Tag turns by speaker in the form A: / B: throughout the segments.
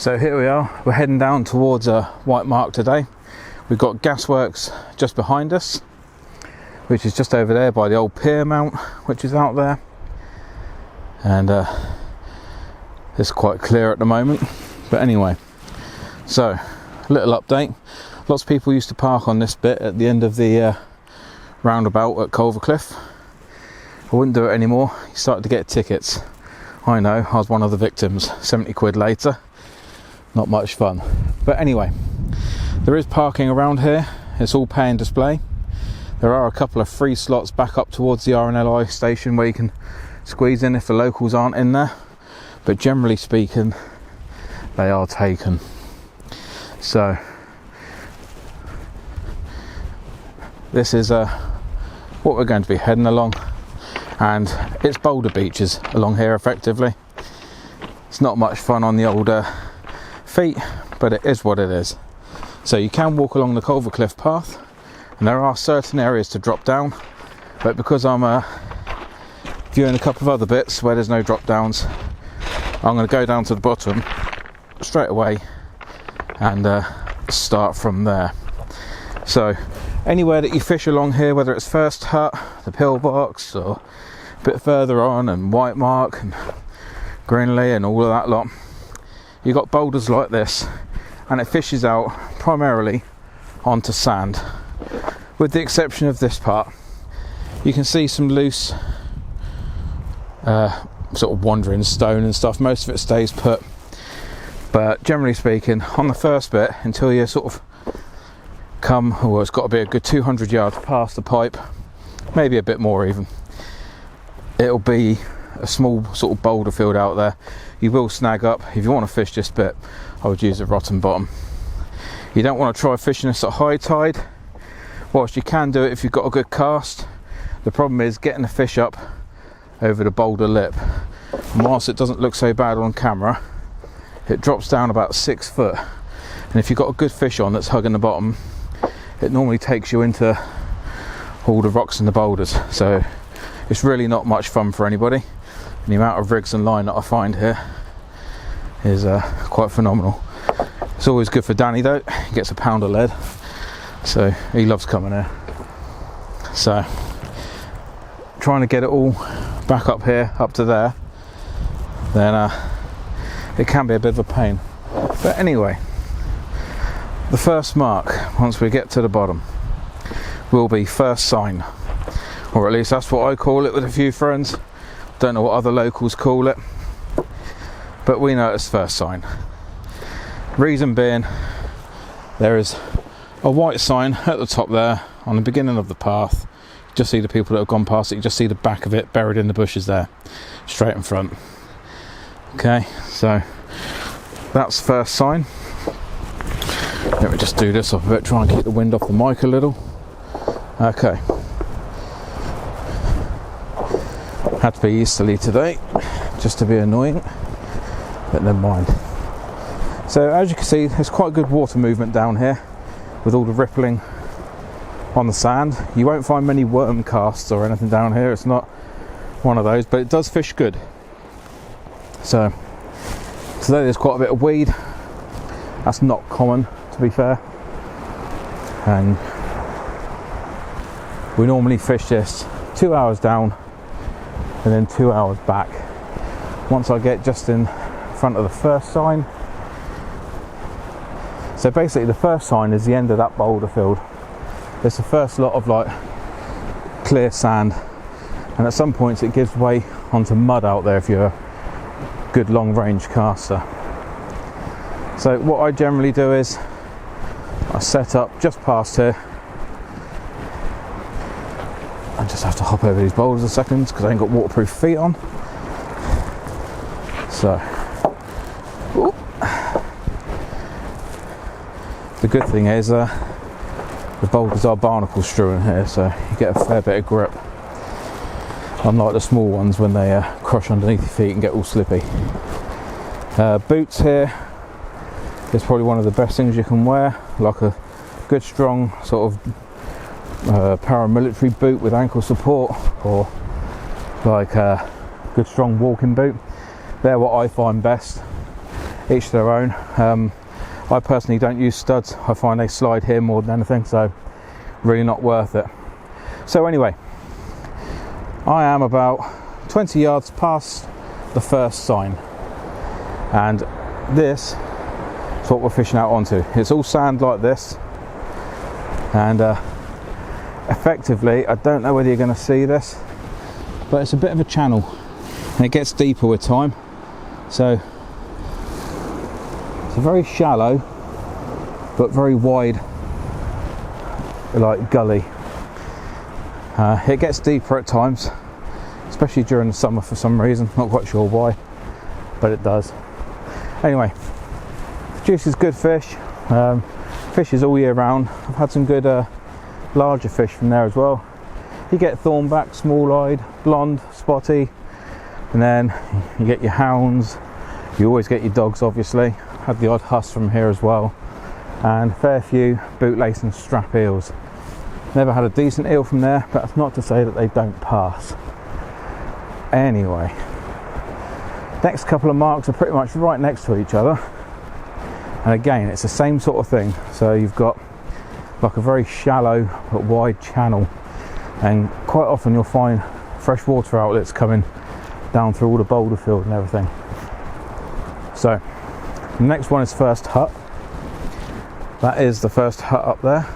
A: So here we are, we're heading down towards Whitemark today. We've got gasworks just behind us, which is just over there by the old pier mount, which is out there. And it's quite clear at the moment. But anyway, so little update. Lots of people used to park on this bit at the end of the roundabout at Culvercliff. I wouldn't do it anymore. You started to get tickets. I know, I was one of the victims. 70 quid later. Not much fun. But anyway, there is parking around here. It's all pay and display. There are a couple of free slots back up towards the RNLI station where you can squeeze in if the locals aren't in there. But generally speaking, they are taken. So this is what we're going to be heading along, and it's Boulder beaches along here effectively. It's not much fun on the older feet, but it is what it is. So you can walk along the Culvercliff path, and there are certain areas to drop down, but because I'm viewing a couple of other bits where there's no drop downs, I'm going to go down to the bottom straight away and start from there. So anywhere that you fish along here, whether it's First Hut, the Pillbox, or a bit further on and Whitemark and Greenley and all of that lot, you got boulders like this, and it fishes out primarily onto sand, with the exception of this part. You can see some loose sort of wandering stone and stuff. Most of it stays put, but generally speaking, on the first bit, until you sort of come, well, it's got to be a good 200 yards past the pipe, maybe a bit more even, it'll be a small sort of boulder field out there. You will snag up. If you want to fish this bit, I would use a rotten bottom. You don't want to try fishing this at high tide, whilst you can do it if you've got a good cast. The problem is getting the fish up over the boulder lip, and whilst it doesn't look so bad on camera, it drops down about 6 foot, and if you've got a good fish on that's hugging the bottom, it normally takes you into all the rocks and the boulders. So it's really not much fun for anybody, and the amount of rigs and line that I find here is quite phenomenal. It's always good for Danny though. He gets a pound of lead, so he loves coming here. So trying to get it all back up here, up to there, then it can be a bit of a pain. But anyway, the first mark, once we get to the bottom, will be first sign, or at least that's what I call it with a few friends. Don't know what other locals call it, but we know it's first sign. Reason being, there is a white sign at the top there on the beginning of the path. You just see the people that have gone past it. You just see the back of it buried in the bushes there, straight in front. Okay, so that's first sign. Let me just do this off a bit, try and keep the wind off the mic a little. Okay. Had to be easterly today, just to be annoying, but never mind. So as you can see, there's quite good water movement down here with all the rippling on the sand. You won't find many worm casts or anything down here. It's not one of those, but it does fish good. So today there's quite a bit of weed. That's not common, to be fair. And we normally fish this 2 hours down and then 2 hours back. Once I get just in front of the first sign. So basically the first sign is the end of that boulder field. It's the first lot of like clear sand, and at some points it gives way onto mud out there if you're a good long range caster. So what I generally do is I set up just past here. I just have to hop over these boulders a second because I ain't got waterproof feet on. So the good thing is the boulders are barnacle strewn here, so you get a fair bit of grip, unlike the small ones when they crush underneath your feet and get all slippy. Boots here is probably one of the best things you can wear, like a good strong sort of paramilitary boot with ankle support, or like a good strong walking boot. They're what I find best. each their own. I personally don't use studs. I find they slide here more than anything, so really not worth it. So anyway, I am about 20 yards past the first sign, and this is what we're fishing out onto. It's all sand like this, and effectively, I don't know whether you're going to see this, but it's a bit of a channel, and it gets deeper with time. So it's a very shallow but very wide, like, gully. It gets deeper at times, especially during the summer for some reason, not quite sure why, but it does. Anyway, produces good fish, fishes all year round. I've had some good larger fish from there as well. You get thornback, small-eyed, blonde, spotty, and then you get your hounds. You always get your dogs, obviously. Had the odd huss from here as well, and a fair few bootlace and strap eels. Never had a decent eel from there, but that's not to say that they don't pass. Anyway, next couple of marks are pretty much right next to each other, and again it's the same sort of thing. So you've got like a very shallow but wide channel, and quite often you'll find freshwater outlets coming down through all the boulder field and everything. So the next one is first hut. That is the first hut up there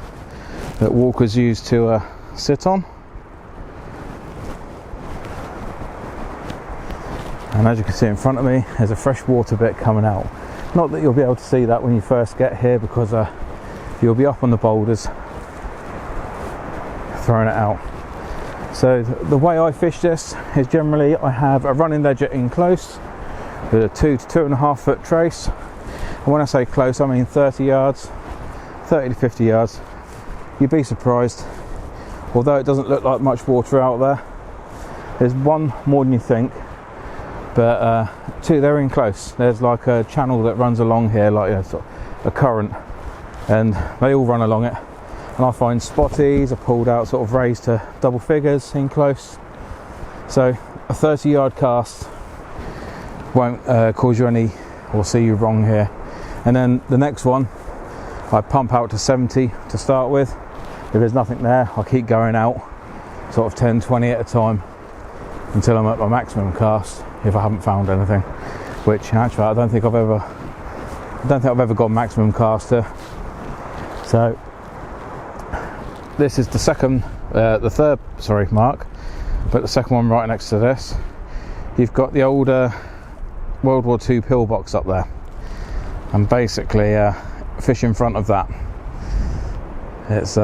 A: that walkers use to sit on. And as you can see in front of me, there's a freshwater bit coming out. Not that you'll be able to see that when you first get here, because you'll be up on the boulders throwing it out. So the way I fish this is generally I have a running ledger in close with a 2 to 2.5 foot trace. And when I say close, I mean 30 yards, 30 to 50 yards. You'd be surprised, although it doesn't look like much water out there. There's one more than you think, but two, they're in close. There's like a channel that runs along here, like a current, and they all run along it. And I find spotties are pulled out, sort of raised to double figures in close. So a 30-yard cast won't cause you any, or see you wrong here. And then the next one, I pump out to 70 to start with. If there's nothing there, I keep going out, sort of 10, 20 at a time, until I'm at my maximum cast, if I haven't found anything. Which, in actual fact, I don't think I've ever got maximum cast here. So this is the third mark, but the second one right next to this. You've got the old World War II pillbox up there, and basically fish in front of that. It's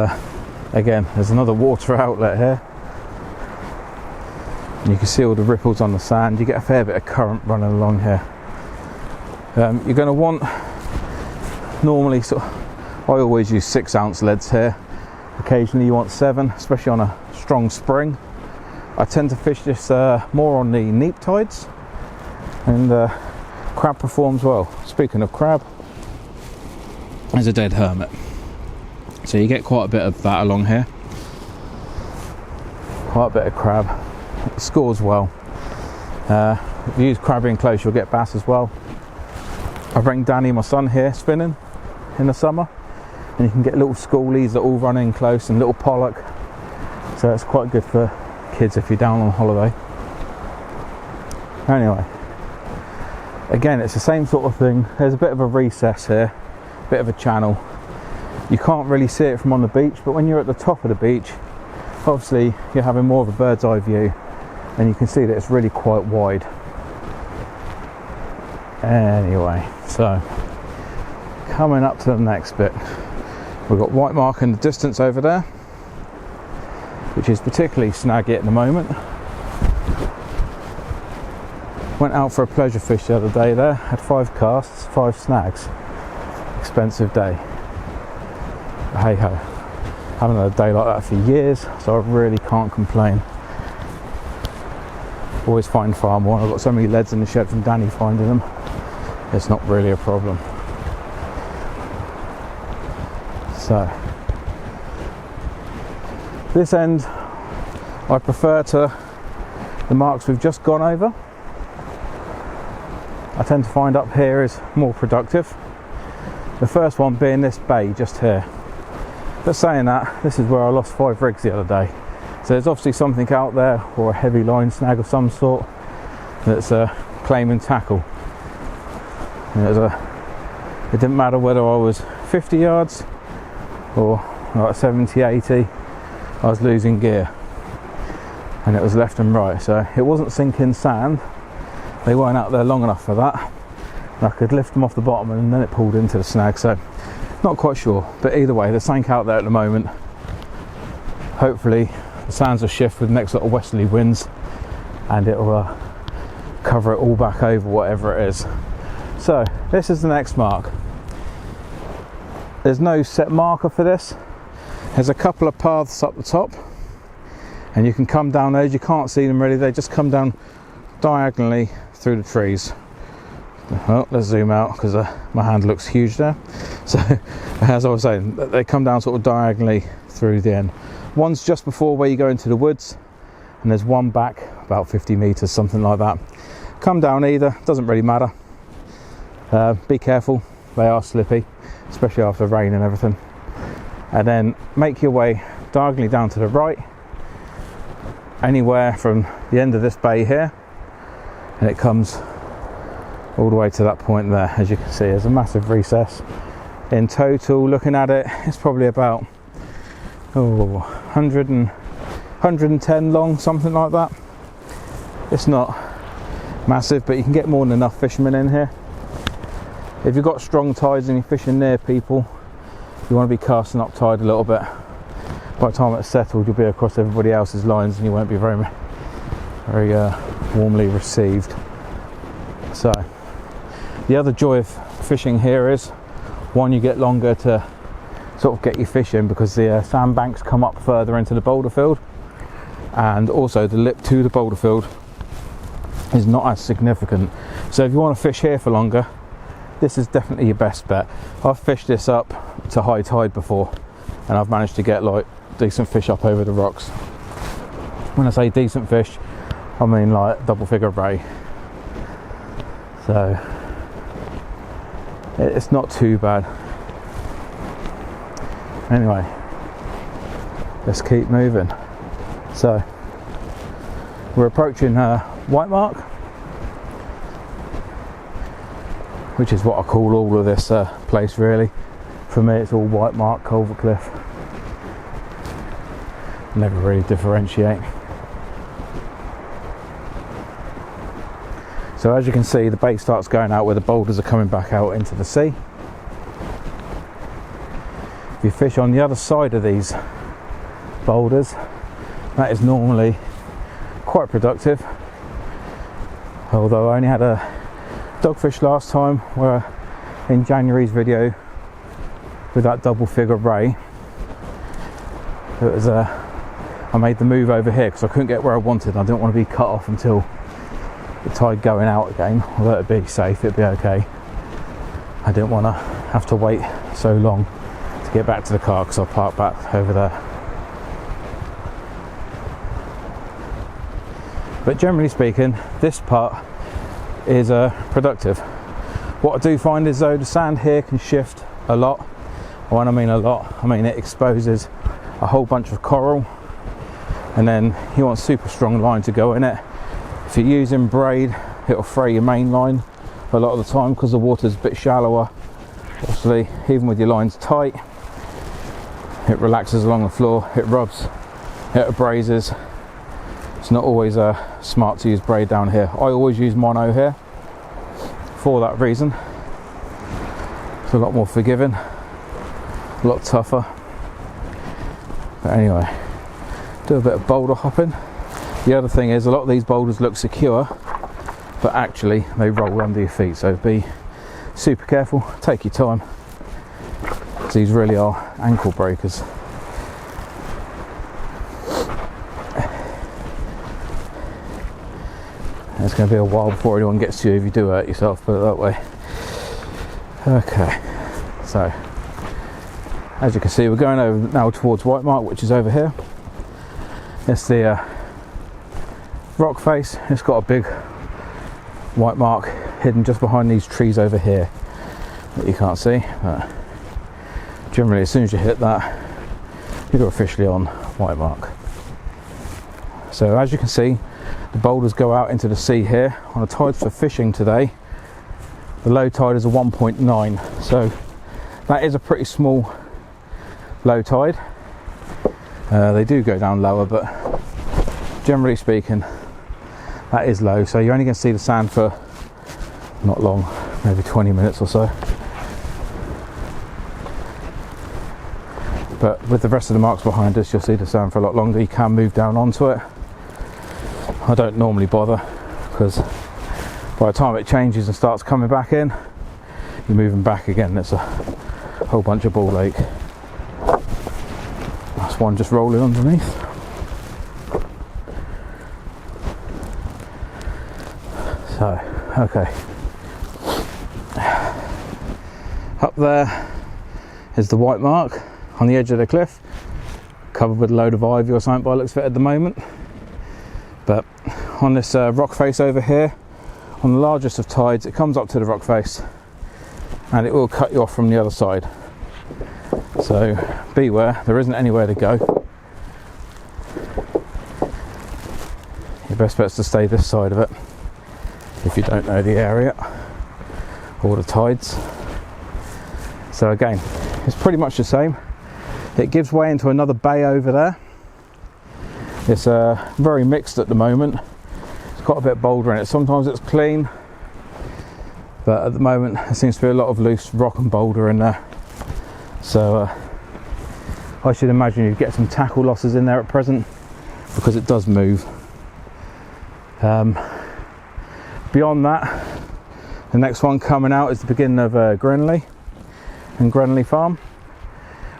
A: again, there's another water outlet here, and you can see all the ripples on the sand. You get a fair bit of current running along here. You're going to want, normally, I always use 6-ounce leads here. Occasionally you want 7, especially on a strong spring. I tend to fish this more on the neap tides, and crab performs well. Speaking of crab, there's a dead hermit, so you get quite a bit of that along here, quite a bit of crab. It scores well. If you use crab in close, you'll get bass as well. I bring Danny, my son, here spinning in the summer, and you can get little schoolies that all run in close, and little pollock, so it's quite good for kids if you're down on holiday. Anyway, again, it's the same sort of thing. There's a bit of a recess here, bit of a channel. You can't really see it from on the beach, but when you're at the top of the beach, obviously you're having more of a bird's eye view, and you can see that it's really quite wide. Anyway, so coming up to the next bit, we've got Whitemark in the distance over there, which is particularly snaggy at the moment. Went out for a pleasure fish the other day there, had 5 casts, 5 snags. Expensive day. But hey ho, haven't had a day like that for years, so I really can't complain. Always find far more. I've got so many leads in the shed from Danny finding them, it's not really a problem. So this end I prefer to the marks we've just gone over. I tend to find up here is more productive. The first one being this bay just here. But saying that, this is where I lost 5 rigs the other day. So there's obviously something out there, or a heavy line snag of some sort, that's claiming tackle. And it didn't matter whether I was 50 yards or like 70, 80, I was losing gear. And it was left and right, so it wasn't sinking sand. They weren't out there long enough for that. I could lift them off the bottom and then it pulled into the snag, so not quite sure. But either way, there's something out there at the moment. Hopefully the sands will shift with the next lot of westerly winds and it'll cover it all back over, whatever it is. So this is the next mark. There's no set marker for this. There's a couple of paths up the top and you can come down those. You can't see them really, they just come down diagonally through the trees. Well, let's zoom out because my hand looks huge there. So as I was saying, they come down sort of diagonally through the end. One's just before where you go into the woods, and there's one back about 50 meters, something like that. Come down either, doesn't really matter. Be careful, they are slippy, especially after rain and everything. And then make your way diagonally down to the right, anywhere from the end of this bay here, and it comes all the way to that point there. As you can see, there's a massive recess. In total, looking at it, it's probably about 110 long, something like that. It's not massive, but you can get more than enough fishermen in here. If you've got strong tides and you're fishing near people, you want to be casting up tide a little bit. By the time it's settled, you'll be across everybody else's lines and you won't be very warmly received. So the other joy of fishing here is, one, you get longer to sort of get your fish in because the sandbanks come up further into the boulder field, and also the lip to the boulder field is not as significant. So if you want to fish here for longer, this is definitely your best bet. I've fished this up to high tide before and I've managed to get like decent fish up over the rocks. When I say decent fish, I mean like double figure ray. So it's not too bad. Anyway, let's keep moving. So we're approaching Whitemark, which is what I call all of this place really. For me it's all Whitemark, Culvercliff. Never really differentiate. So as you can see, the bait starts going out where the boulders are coming back out into the sea. If you fish on the other side of these boulders, that is normally quite productive. Although I only had a dogfish last time, where in January's video with that double figure ray, it was I made the move over here because I couldn't get where I wanted. I didn't want to be cut off until the tide going out again. Although it'd be safe, it'd be okay. I didn't want to have to wait so long to get back to the car because I parked back over there. But generally speaking, this part is productive. What I do find is though, the sand here can shift a lot. When I mean a lot, I mean it exposes a whole bunch of coral, and then you want super strong line to go in it. If you're using braid, it'll fray your main line a lot of the time because the water's a bit shallower. Obviously, even with your lines tight, it relaxes along the floor, it rubs, it abrases. It's not always smart to use braid down here. I always use mono here for that reason. It's a lot more forgiving, a lot tougher. But anyway, do a bit of boulder hopping. The other thing is, a lot of these boulders look secure, but actually they roll under your feet, so be super careful, take your time. These really are ankle breakers. It's going to be a while before anyone gets to you if you do hurt yourself, put it that way. Okay, so as you can see, we're going over now towards Whitemark, which is over here. It's the rock face. It's got a big Whitemark hidden just behind these trees over here that you can't see, but generally as soon as you hit that, you're officially on Whitemark. So as you can see, the boulders go out into the sea here. On the tides for fishing today, the low tide is a 1.9, so that is a pretty small low tide. They do go down lower, but generally speaking that is low, so you're only going to see the sand for not long, maybe 20 minutes or so. But with the rest of the marks behind us, you'll see the sand for a lot longer. You can move down onto it. I don't normally bother, because by the time it changes and starts coming back in, you're moving back again. It's a whole bunch of ball lake. That's one just rolling underneath. So, okay. Up there is the Whitemark on the edge of the cliff, covered with a load of ivy or something by the looks of it at the moment. But on this rock face over here, on the largest of tides, it comes up to the rock face and it will cut you off from the other side. So beware, there isn't anywhere to go. Your best bet's to stay this side of it if you don't know the area or the tides. So again, it's pretty much the same. It gives way into another bay over there. It's very mixed at the moment. It's got a bit of boulder in it. Sometimes it's clean, but at the moment there seems to be a lot of loose rock and boulder in there. So I should imagine you'd get some tackle losses in there at present, because it does move. Beyond that, the next one coming out is the beginning of Grenley and Grenley Farm,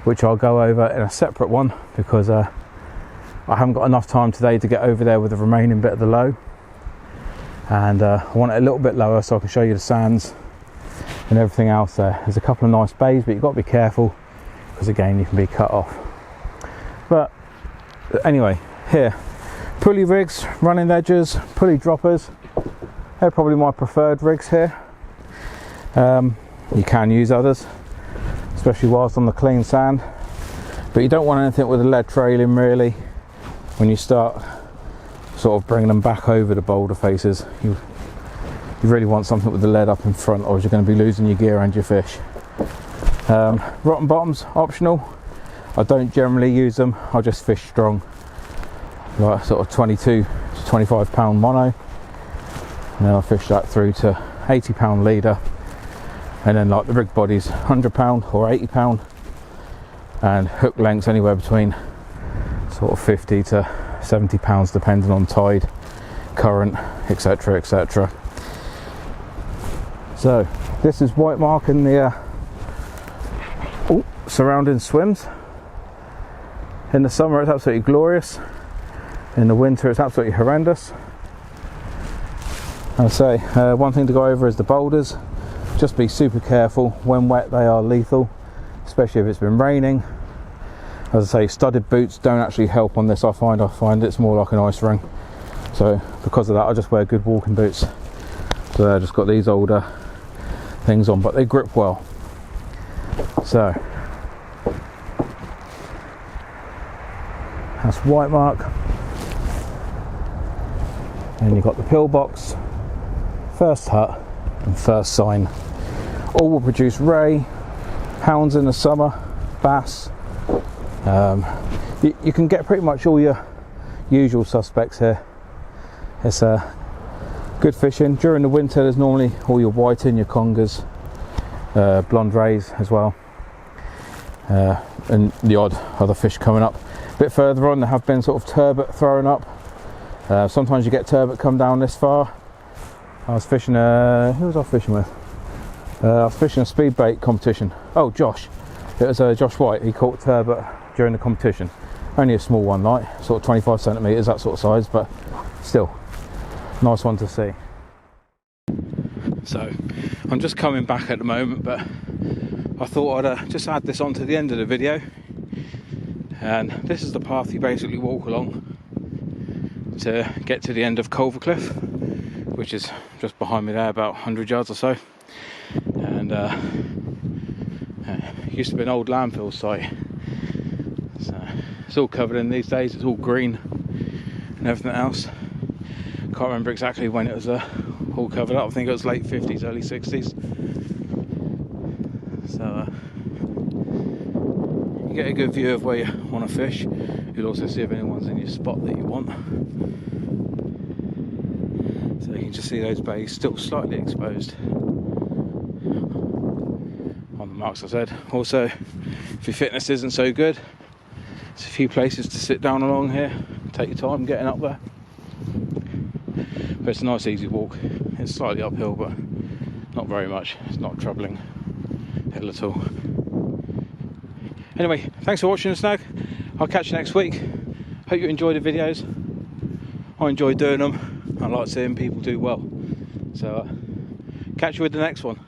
A: which I'll go over in a separate one, because I haven't got enough time today to get over there with the remaining bit of the low, and I want it a little bit lower so I can show you the sands and everything else there. There's a couple of nice bays, but you've got to be careful, because again you can be cut off. But anyway, here, pulley rigs, running edges, pulley droppers, they're probably my preferred rigs here. You can use others, especially whilst on the clean sand, but you don't want anything with a lead trailing really when you start sort of bringing them back over the boulder faces. You really want something with the lead up in front, or you're going to be losing your gear and your fish. Rotten bottoms optional. I don't generally use them, I just fish strong, like sort of 22 to 25 pound mono, and then I fish that through to 80 pound leader. And then like the rig bodies, 100 pound or 80 pound, and hook lengths anywhere between sort of 50 to 70 pounds depending on tide, current, etc, etc. So this is Whitemark in the surrounding swims. In the summer it's absolutely glorious, in the winter it's absolutely horrendous. I'll say one thing to go over is the boulders. Just be super careful. When wet they are lethal, especially if it's been raining. As I say, studded boots don't actually help on this. I find it's more like an ice ring. So because of that, I just wear good walking boots. So I've just got these older things on, but they grip well. So that's Whitemark. And you've got the pillbox, first hut and first sign. All will produce ray, hounds in the summer, bass. You can get pretty much all your usual suspects here. It's good fishing. During the winter there's normally all your whiting, your congers, blonde rays as well, and the odd other fish coming up. A bit further on there have been sort of turbot throwing up. Sometimes you get turbot come down this far. I was fishing, who was I fishing with? I was fishing a speed bait competition. Oh, Josh. It was Josh White. He caught turbot during the competition. Only a small one, like sort of 25 centimetres, that sort of size, but still, nice one to see. So, I'm just coming back at the moment, but I thought I'd just add this on to the end of the video. And this is the path you basically walk along to get to the end of Culvercliff. which is just behind me there, about 100 yards or so. And it used to be an old landfill site, so it's all covered in these days. It's all green and everything else. Can't remember exactly when it was all covered up. I think it was late 50s, early 60s. So you get a good view of where you want to fish. You'll also see if anyone's in your spot that you want. So you can just see those bays still slightly exposed on the marks I said. Also, if your fitness isn't so good, there's a few places to sit down along here. Take your time getting up there. But it's a nice easy walk. It's slightly uphill, but not very much. It's not a troubling hill at all. Anyway, thanks for watching the snag. I'll catch you next week. Hope you enjoy the videos. I enjoy doing them. I like seeing people do well. So catch you with the next one.